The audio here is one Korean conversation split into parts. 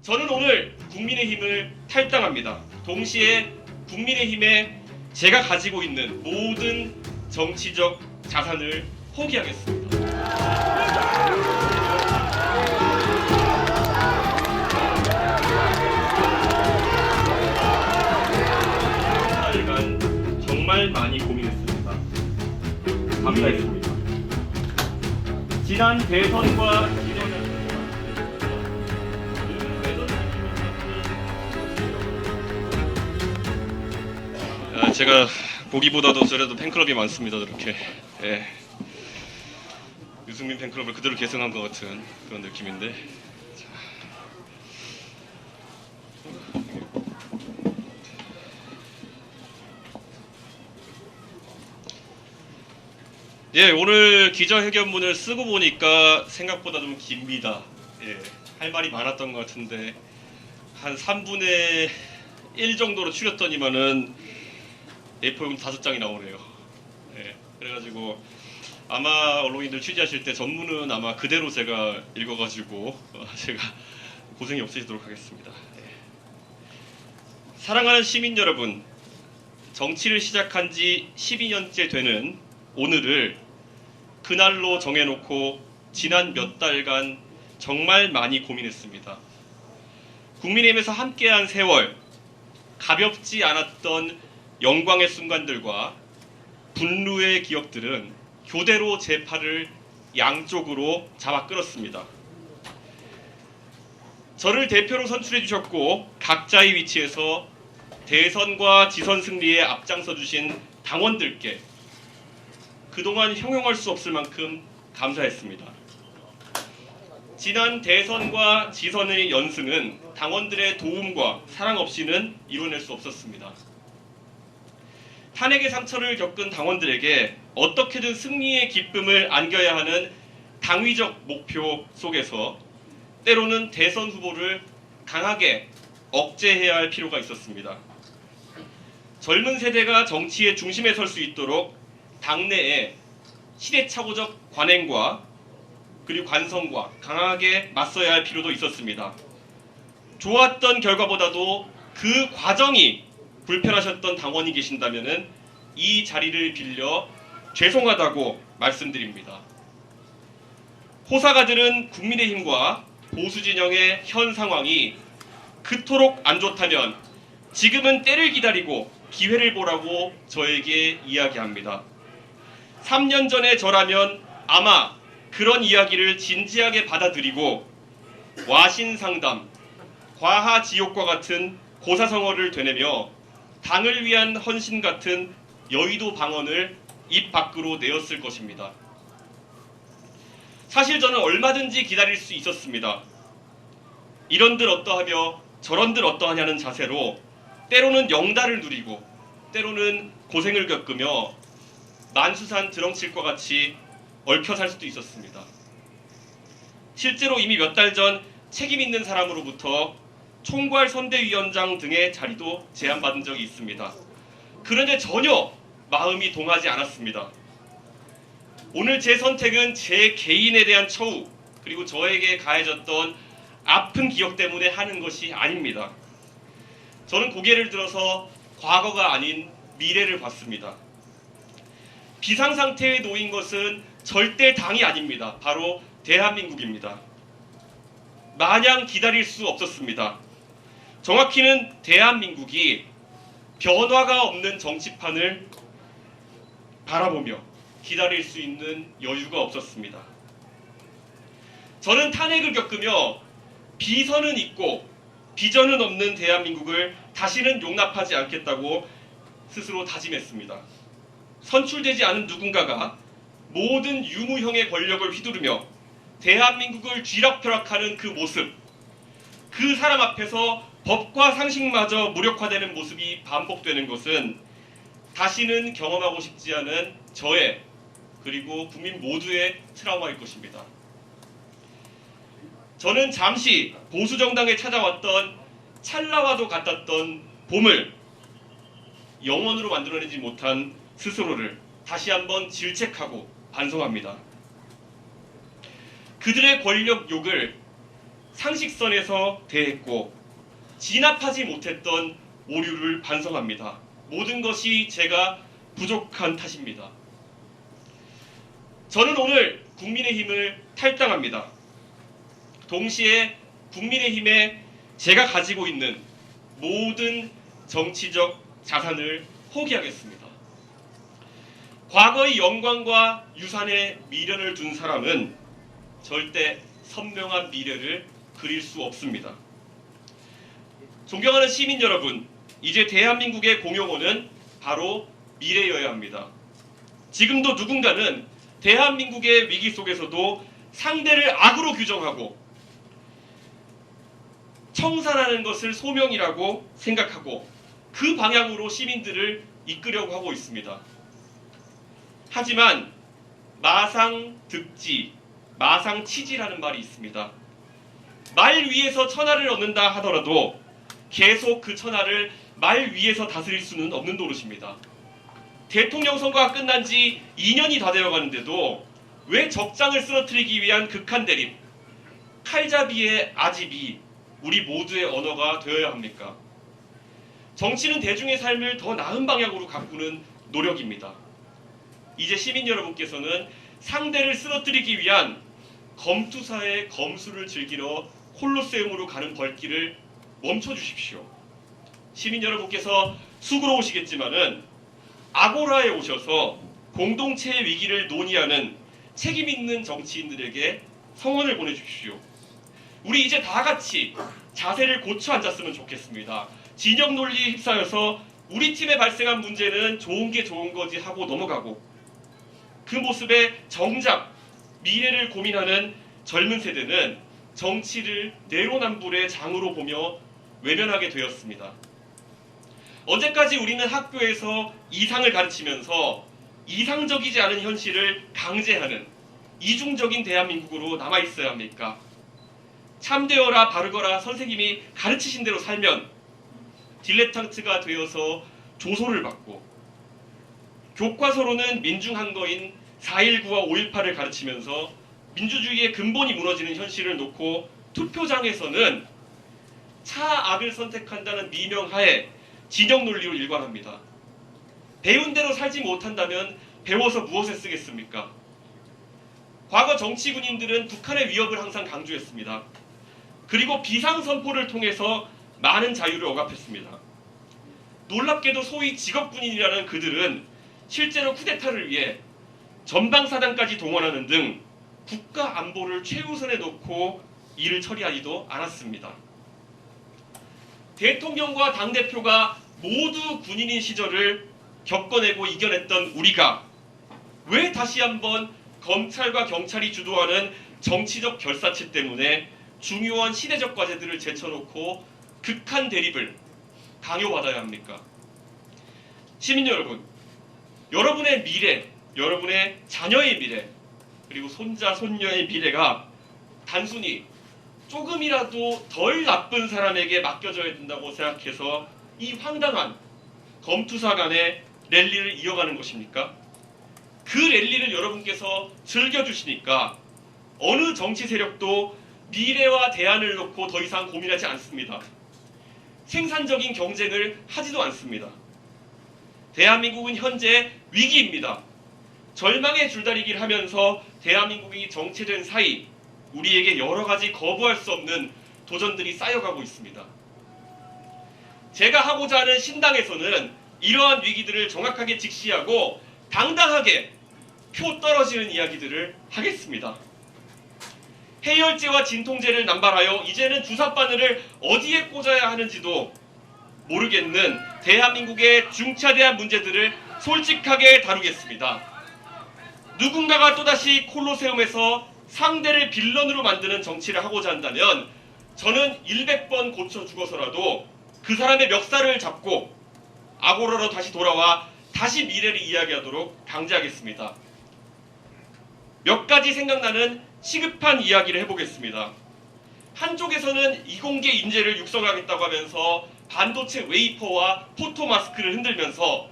저는 오늘 국민의힘을 탈당합니다. 동시에 국민의힘에 제가 가지고 있는 모든 정치적 자산을 포기하겠습니다. 달간 정말 많이 고민했습니다. 감사했습니다. 지난 대선과 제가 보기보다도 저래도 팬클럽이 많습니다. 저렇게 유승민 팬클럽을 그대로 계승한 것 같은 그런 느낌인데, 오늘 기자회견문을 쓰고 보니까 생각보다 좀 깁니다. 할 말이 많았던 것 같은데 한 3분의 1 정도로 줄였더니만은 A4용 5장이 나오네요. 그래가지고 아마 언론인들 취재하실 때 전문은 아마 그대로 제가 읽어가지고 제가 고생이 없으시도록 하겠습니다. 사랑하는 시민 여러분, 정치를 시작한 지 12년째 되는 오늘을 그날로 정해놓고 지난 몇 달간 정말 많이 고민했습니다. 국민의힘에서 함께한 세월, 가볍지 않았던 영광의 순간들과 분노의 기억들은 교대로 제 팔을 양쪽으로 잡아 끌었습니다. 저를 대표로 선출해 주셨고 각자의 위치에서 대선과 지선 승리에 앞장서 주신 당원들께 그동안 형용할 수 없을 만큼 감사했습니다. 지난 대선과 지선의 연승은 당원들의 도움과 사랑 없이는 이뤄낼 수 없었습니다. 탄핵의 상처를 겪은 당원들에게 어떻게든 승리의 기쁨을 안겨야 하는 당위적 목표 속에서 때로는 대선 후보를 강하게 억제해야 할 필요가 있었습니다. 젊은 세대가 정치의 중심에 설 수 있도록 당내에 시대착오적 관행과 그리고 관성과 강하게 맞서야 할 필요도 있었습니다. 좋았던 결과보다도 그 과정이 불편하셨던 당원이 계신다면 이 자리를 빌려 죄송하다고 말씀드립니다. 호사가들은 국민의힘과 보수진영의 현 상황이 그토록 안 좋다면 지금은 때를 기다리고 기회를 보라고 저에게 이야기합니다. 3년 전에 저라면 아마 그런 이야기를 진지하게 받아들이고 와신상담, 과하지옥과 같은 고사성어를 되뇌며 당을 위한 헌신 같은 여의도 방언을 입 밖으로 내었을 것입니다. 사실 저는 얼마든지 기다릴 수 있었습니다. 이런들 어떠하며 저런들 어떠하냐는 자세로 때로는 영달을 누리고 때로는 고생을 겪으며 만수산 드렁칠과 같이 얽혀 살 수도 있었습니다. 실제로 이미 몇 달 전 책임 있는 사람으로부터 총괄 선대위원장 등의 자리도 제안받은 적이 있습니다. 그런데 전혀 마음이 동하지 않았습니다. 오늘 제 선택은 제 개인에 대한 처우 그리고 저에게 가해졌던 아픈 기억 때문에 하는 것이 아닙니다. 저는 고개를 들어서 과거가 아닌 미래를 봤습니다. 비상상태에 놓인 것은 절대 당이 아닙니다. 바로 대한민국입니다. 마냥 기다릴 수 없었습니다. 정확히는 대한민국이 변화가 없는 정치판을 바라보며 기다릴 수 있는 여유가 없었습니다. 저는 탄핵을 겪으며 비선은 있고 비전은 없는 대한민국을 다시는 용납하지 않겠다고 스스로 다짐했습니다. 선출되지 않은 누군가가 모든 유무형의 권력을 휘두르며 대한민국을 쥐락펴락하는 그 모습, 그 사람 앞에서 법과 상식마저 무력화되는 모습이 반복되는 것은 다시는 경험하고 싶지 않은 저의 그리고 국민 모두의 트라우마일 것입니다. 저는 잠시 보수정당에 찾아왔던 찰나와도 같았던 봄을 영원으로 만들어내지 못한 스스로를 다시 한번 질책하고 반성합니다. 그들의 권력 욕을 상식선에서 대했고 진압하지 못했던 오류를 반성합니다. 모든 것이 제가 부족한 탓입니다. 저는 오늘 국민의힘을 탈당합니다. 동시에 국민의힘에 제가 가지고 있는 모든 정치적 자산을 포기하겠습니다. 과거의 영광과 유산에 미련을 둔 사람은 절대 선명한 미래를 그릴 수 없습니다. 존경하는 시민 여러분, 이제 대한민국의 공용어는 바로 미래여야 합니다. 지금도 누군가는 대한민국의 위기 속에서도 상대를 악으로 규정하고 청산하는 것을 소명이라고 생각하고 그 방향으로 시민들을 이끌려고 하고 있습니다. 하지만 마상득지, 마상치지라는 말이 있습니다. 말 위에서 천하를 얻는다 하더라도 계속 그 천하를 말 위에서 다스릴 수는 없는 노릇입니다. 대통령 선거가 끝난 지 2년이 다 되어 가는데도 왜 적장을 쓰러뜨리기 위한 극한 대립, 칼잡이의 아집이 우리 모두의 언어가 되어야 합니까? 정치는 대중의 삶을 더 나은 방향으로 가꾸는 노력입니다. 이제 시민 여러분께서는 상대를 쓰러뜨리기 위한 검투사의 검수를 즐기러 콜로세움으로 가는 벌길을 멈춰주십시오. 시민 여러분께서 수고로우시겠지만은 아고라에 오셔서 공동체의 위기를 논의하는 책임 있는 정치인들에게 성원을 보내주십시오. 우리 이제 다 같이 자세를 고쳐 앉았으면 좋겠습니다. 진영 논리에 휩싸여서 우리 팀에 발생한 문제는 좋은 게 좋은 거지 하고 넘어가고 그 모습에 정작 미래를 고민하는 젊은 세대는 정치를 내로남불의 장으로 보며 외면하게 되었습니다. 언제까지 우리는 학교에서 이상을 가르치면서 이상적이지 않은 현실을 강제하는 이중적인 대한민국으로 남아있어야 합니까? 참되어라 바르거라 선생님이 가르치신 대로 살면 딜레탕트가 되어서 조소를 받고 교과서로는 민중항거인 4.19와 5.18을 가르치면서 민주주의의 근본이 무너지는 현실을 놓고 투표장에서는 차악을 선택한다는 미명하에 진영 논리로 일관합니다. 배운 대로 살지 못한다면 배워서 무엇에 쓰겠습니까? 과거 정치 군인들은 북한의 위협을 항상 강조했습니다. 그리고 비상선포를 통해서 많은 자유를 억압했습니다. 놀랍게도 소위 직업군인이라는 그들은 실제로 쿠데타를 위해 전방사단까지 동원하는 등 국가 안보를 최우선에 놓고 일을 처리하지도 않았습니다. 대통령과 당대표가 모두 군인인 시절을 겪어내고 이겨냈던 우리가 왜 다시 한번 검찰과 경찰이 주도하는 정치적 결사체 때문에 중요한 시대적 과제들을 제쳐놓고 극한 대립을 강요받아야 합니까? 시민 여러분, 여러분의 미래, 여러분의 자녀의 미래, 그리고 손자, 손녀의 미래가 단순히 조금이라도 덜 나쁜 사람에게 맡겨져야 된다고 생각해서 이 황당한 검투사 간의 랠리를 이어가는 것입니까? 그 랠리를 여러분께서 즐겨주시니까 어느 정치 세력도 미래와 대안을 놓고 더 이상 고민하지 않습니다. 생산적인 경쟁을 하지도 않습니다. 대한민국은 현재 위기입니다. 절망의 줄다리기를 하면서 대한민국이 정체된 사이 우리에게 여러 가지 거부할 수 없는 도전들이 쌓여가고 있습니다. 제가 하고자 하는 신당에서는 이러한 위기들을 정확하게 직시하고 당당하게 표 떨어지는 이야기들을 하겠습니다. 해열제와 진통제를 남발하여 이제는 주사바늘을 어디에 꽂아야 하는지도 모르겠는 대한민국의 중차대한 문제들을 솔직하게 다루겠습니다. 누군가가 또다시 콜로세움에서 상대를 빌런으로 만드는 정치를 하고자 한다면 저는 100번 고쳐 죽어서라도 그 사람의 멱살을 잡고 아고라로 다시 돌아와 다시 미래를 이야기하도록 강제하겠습니다. 몇 가지 생각나는 시급한 이야기를 해보겠습니다. 한쪽에서는 이공계 인재를 육성하겠다고 하면서 반도체 웨이퍼와 포토 마스크를 흔들면서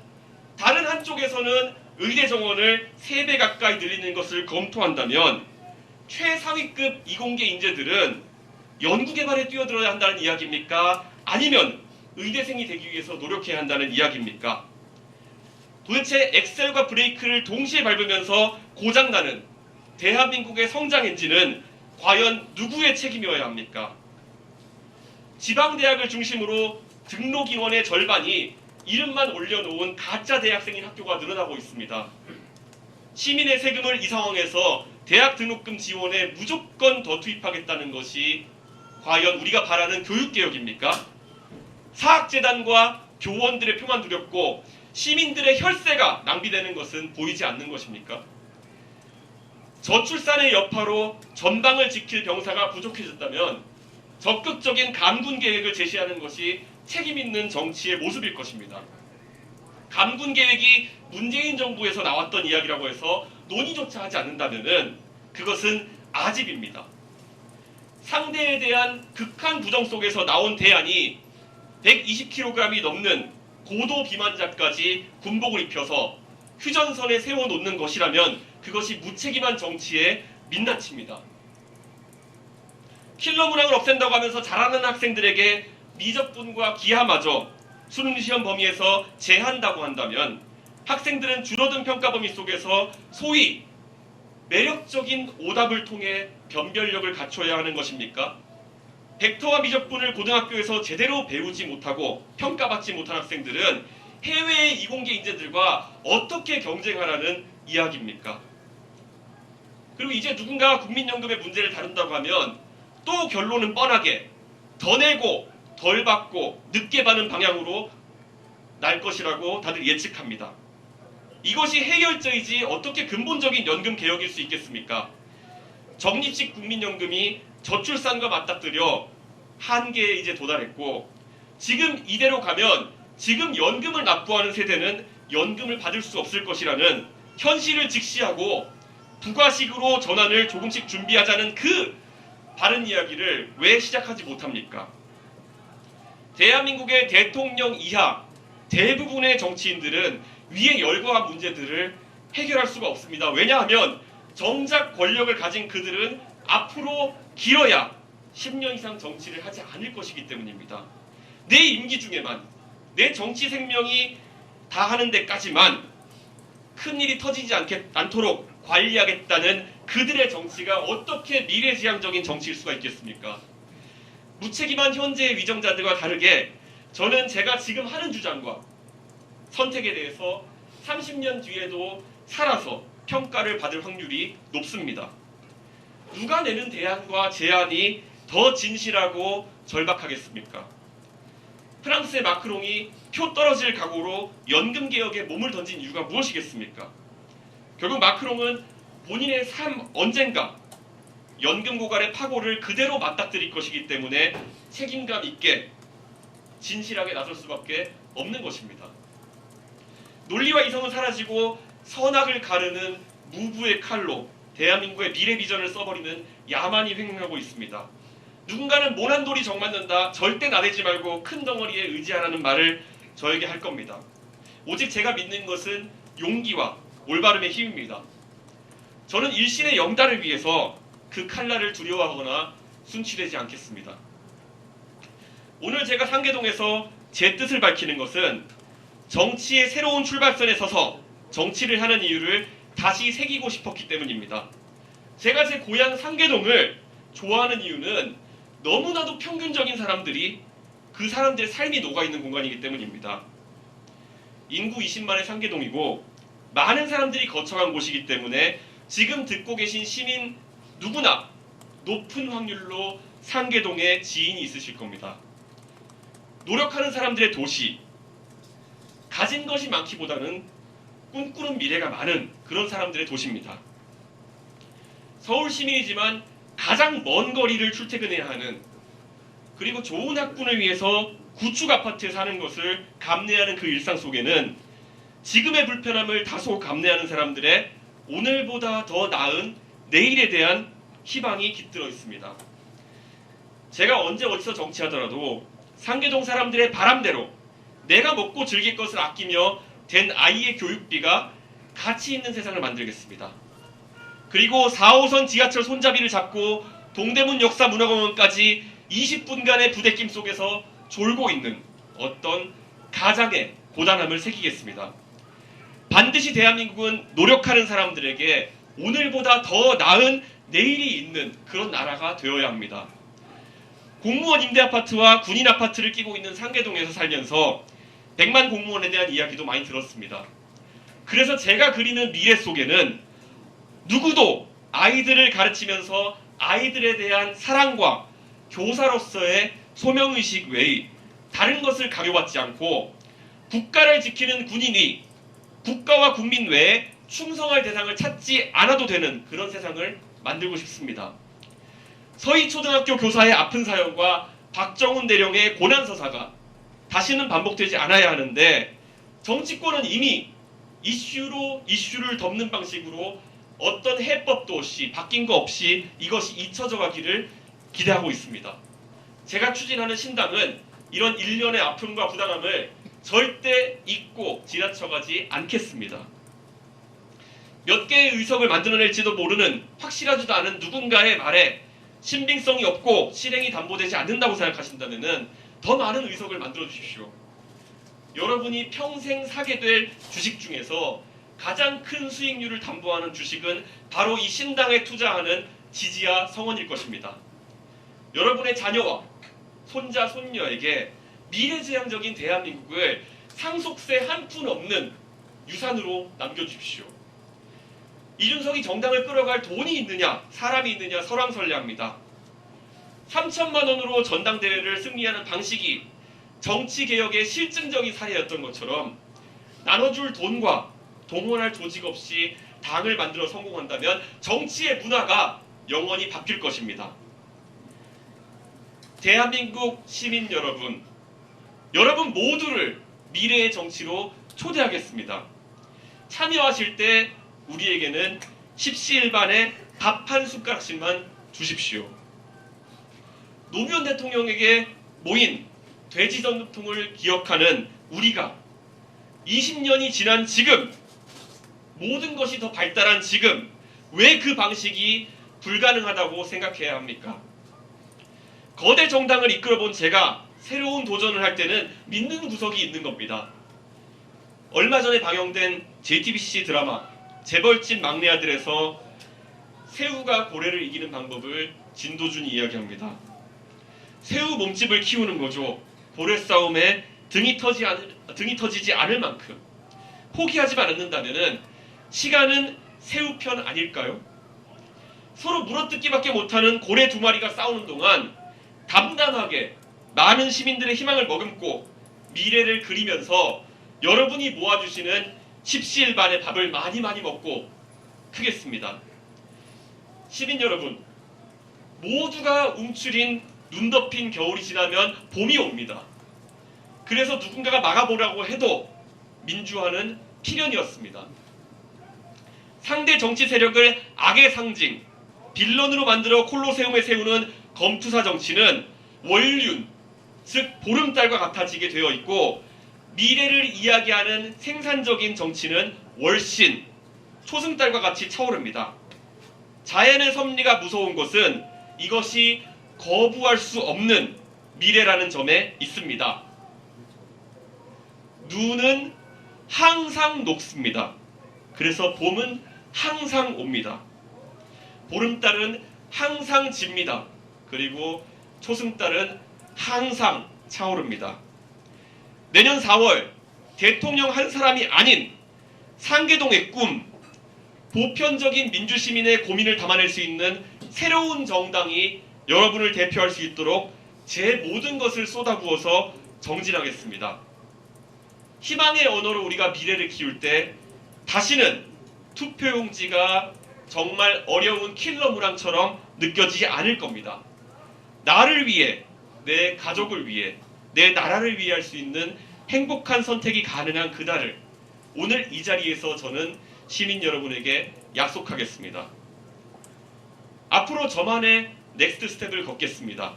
다른 한쪽에서는 의대 정원을 3배 가까이 늘리는 것을 검토한다면 최상위급 이공계 인재들은 연구개발에 뛰어들어야 한다는 이야기입니까? 아니면 의대생이 되기 위해서 노력해야 한다는 이야기입니까? 도대체 엑셀과 브레이크를 동시에 밟으면서 고장나는 대한민국의 성장 엔진은 과연 누구의 책임이어야 합니까? 지방대학을 중심으로 등록 인원의 절반이 이름만 올려놓은 가짜 대학생인 학교가 늘어나고 있습니다. 시민의 세금을 이 상황에서 대학 등록금 지원에 무조건 더 투입하겠다는 것이 과연 우리가 바라는 교육개혁입니까? 사학재단과 교원들의 표만 두렵고 시민들의 혈세가 낭비되는 것은 보이지 않는 것입니까? 저출산의 여파로 전방을 지킬 병사가 부족해졌다면 적극적인 감군 계획을 제시하는 것이 책임 있는 정치의 모습일 것입니다. 감군 계획이 문재인 정부에서 나왔던 이야기라고 해서 논의조차 하지 않는다면 그것은 아집입니다. 상대에 대한 극한 부정 속에서 나온 대안이 120kg이 넘는 고도 비만자까지 군복을 입혀서 휴전선에 세워놓는 것이라면 그것이 무책임한 정치의 민낯입니다. 킬러 문항을 없앤다고 하면서 잘하는 학생들에게 미적분과 기하마저 수능시험 범위에서 제한다고 한다면 학생들은 줄어든 평가 범위 속에서 소위 매력적인 오답을 통해 변별력을 갖춰야 하는 것입니까? 벡터와 미적분을 고등학교에서 제대로 배우지 못하고 평가받지 못한 학생들은 해외의 이공계 인재들과 어떻게 경쟁하라는 이야기입니까? 그리고 이제 누군가가 국민연금의 문제를 다룬다고 하면 또 결론은 뻔하게 더 내고 덜 받고 늦게 받는 방향으로 날 것이라고 다들 예측합니다. 이것이 해결제이지 어떻게 근본적인 연금 개혁일 수 있겠습니까? 적립식 국민연금이 저출산과 맞닥뜨려 한계에 이제 도달했고 지금 이대로 가면 지금 연금을 납부하는 세대는 연금을 받을 수 없을 것이라는 현실을 직시하고 부가식으로 전환을 조금씩 준비하자는 그 바른 이야기를 왜 시작하지 못합니까? 대한민국의 대통령 이하 대부분의 정치인들은 위에 열거한 문제들을 해결할 수가 없습니다. 왜냐하면 정작 권력을 가진 그들은 앞으로 길어야 10년 이상 정치를 하지 않을 것이기 때문입니다. 내 임기 중에만 내 정치 생명이 다 하는 데까지만 큰일이 터지지 않도록 관리하겠다는 그들의 정치가 어떻게 미래지향적인 정치일 수가 있겠습니까? 무책임한 현재의 위정자들과 다르게 저는 제가 지금 하는 주장과 선택에 대해서 30년 뒤에도 살아서 평가를 받을 확률이 높습니다. 누가 내는 대안과 제안이 더 진실하고 절박하겠습니까? 프랑스의 마크롱이 표 떨어질 각오로 연금 개혁에 몸을 던진 이유가 무엇이겠습니까? 결국 마크롱은 본인의 삶 언젠가 연금 고갈의 파고를 그대로 맞닥뜨릴 것이기 때문에 책임감 있게 진실하게 나설 수밖에 없는 것입니다. 논리와 이성은 사라지고 선악을 가르는 무부의 칼로 대한민국의 미래 비전을 써버리는 야만이 횡행하고 있습니다. 누군가는 모난돌이 정맞는다. 절대 나대지 말고 큰 덩어리에 의지하라는 말을 저에게 할 겁니다. 오직 제가 믿는 것은 용기와 올바름의 힘입니다. 저는 일신의 영달을 위해서 그 칼날을 두려워하거나 순치되지 않겠습니다. 오늘 제가 상계동에서 제 뜻을 밝히는 것은 정치의 새로운 출발선에 서서 정치를 하는 이유를 다시 새기고 싶었기 때문입니다. 제가 제 고향 상계동을 좋아하는 이유는 너무나도 평균적인 사람들이 그 사람들의 삶이 녹아있는 공간이기 때문입니다. 인구 20만의 상계동이고 많은 사람들이 거쳐간 곳이기 때문에 지금 듣고 계신 시민 누구나 높은 확률로 상계동에 지인이 있으실 겁니다. 노력하는 사람들의 도시, 가진 것이 많기보다는 꿈꾸는 미래가 많은 그런 사람들의 도시입니다. 서울 시민이지만 가장 먼 거리를 출퇴근해야 하는, 그리고 좋은 학군을 위해서 구축 아파트에 사는 것을 감내하는 그 일상 속에는 지금의 불편함을 다소 감내하는 사람들의 오늘보다 더 나은 내일에 대한 희망이 깃들어 있습니다. 제가 언제 어디서 정치하더라도 상계동 사람들의 바람대로 내가 먹고 즐길 것을 아끼며 된 아이의 교육비가 가치 있는 세상을 만들겠습니다. 그리고 4호선 지하철 손잡이를 잡고 동대문 역사문화공원까지 20분간의 부대낌 속에서 졸고 있는 어떤 가장의 고단함을 새기겠습니다. 반드시 대한민국은 노력하는 사람들에게 오늘보다 더 나은 내일이 있는 그런 나라가 되어야 합니다. 공무원 임대 아파트와 군인 아파트를 끼고 있는 상계동에서 살면서 100만 공무원에 대한 이야기도 많이 들었습니다. 그래서 제가 그리는 미래 속에는 누구도 아이들을 가르치면서 아이들에 대한 사랑과 교사로서의 소명의식 외의 다른 것을 강요받지 않고 국가를 지키는 군인이 국가와 국민 외에 충성할 대상을 찾지 않아도 되는 그런 세상을 만들고 싶습니다. 서희초등학교 교사의 아픈 사연과 박정훈 대령의 고난서사가 다시는 반복되지 않아야 하는데 정치권은 이미 이슈를 덮는 방식으로 어떤 해법도 없이 바뀐 거 없이 이것이 잊혀져 가기를 기대하고 있습니다. 제가 추진하는 신당은 이런 일련의 아픔과 부당함을 절대 잊고 지나쳐가지 않겠습니다. 몇 개의 의석을 만들어낼지도 모르는 확실하지도 않은 누군가의 말에 신빙성이 없고 실행이 담보되지 않는다고 생각하신다면 더 많은 의석을 만들어 주십시오. 여러분이 평생 사게 될 주식 중에서 가장 큰 수익률을 담보하는 주식은 바로 이 신당에 투자하는 지지와 성원일 것입니다. 여러분의 자녀와 손자, 손녀에게 미래지향적인 대한민국을 상속세 한 푼 없는 유산으로 남겨주십시오. 이준석이 정당을 끌어갈 돈이 있느냐, 사람이 있느냐 설왕설래합니다. 3천만 원으로 전당대회를 승리하는 방식이 정치개혁의 실증적인 사례였던 것처럼 나눠줄 돈과 동원할 조직 없이 당을 만들어 성공한다면 정치의 문화가 영원히 바뀔 것입니다. 대한민국 시민 여러분, 여러분 모두를 미래의 정치로 초대하겠습니다. 참여하실 때 우리에게는 십시일반에 밥 한 숟가락씩만 주십시오. 노무현 대통령에게 모인 돼지 전통을 기억하는 우리가 20년이 지난 지금, 모든 것이 더 발달한 지금 왜 그 방식이 불가능하다고 생각해야 합니까? 거대 정당을 이끌어본 제가 새로운 도전을 할 때는 믿는 구석이 있는 겁니다. 얼마 전에 방영된 JTBC 드라마 재벌집 막내 아들에서 새우가 고래를 이기는 방법을 진도준이 이야기합니다. 새우 몸집을 키우는 거죠. 고래 싸움에 등이 터지지 않을 만큼 포기하지만 않는다면 시간은 새우 편 아닐까요? 서로 물어뜯기밖에 못하는 고래 두 마리가 싸우는 동안 담담하게 많은 시민들의 희망을 머금고 미래를 그리면서 여러분이 모아주시는 십시일반의 밥을 많이 먹고 크겠습니다. 시민 여러분, 모두가 움츠린 눈 덮인 겨울이 지나면 봄이 옵니다. 그래서 누군가가 막아보라고 해도 민주화는 필연이었습니다. 상대 정치 세력을 악의 상징, 빌런으로 만들어 콜로세움에 세우는 검투사 정치는 월륜, 즉 보름달과 같아지게 되어 있고, 미래를 이야기하는 생산적인 정치는 월신, 초승달과 같이 차오릅니다. 자연의 섭리가 무서운 것은 이것이 거부할 수 없는 미래라는 점에 있습니다. 눈은 항상 녹습니다. 그래서 봄은 항상 옵니다. 보름달은 항상 집니다. 그리고 초승달은 항상 차오릅니다. 내년 4월 대통령 한 사람이 아닌 상계동의 꿈, 보편적인 민주시민의 고민을 담아낼 수 있는 새로운 정당이 여러분을 대표할 수 있도록 제 모든 것을 쏟아부어서 정진하겠습니다. 희망의 언어로 우리가 미래를 키울 때 다시는 투표용지가 정말 어려운 킬러 무랑처럼 느껴지지 않을 겁니다. 나를 위해, 내 가족을 위해, 내 나라를 위해 할 수 있는 행복한 선택이 가능한 그날을 오늘 이 자리에서 저는 시민 여러분에게 약속하겠습니다. 앞으로 저만의 넥스트 스텝을 걷겠습니다.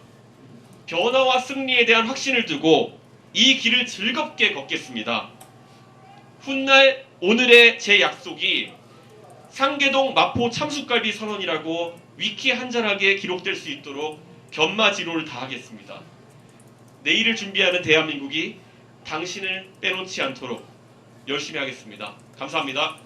변화와 승리에 대한 확신을 두고 이 길을 즐겁게 걷겠습니다. 훗날 오늘의 제 약속이 상계동 마포 참숯갈비 선언이라고 위키에 한전하게 기록될 수 있도록 견마지로를 다하겠습니다. 내일을 준비하는 대한민국이 당신을 빼놓지 않도록 열심히 하겠습니다. 감사합니다.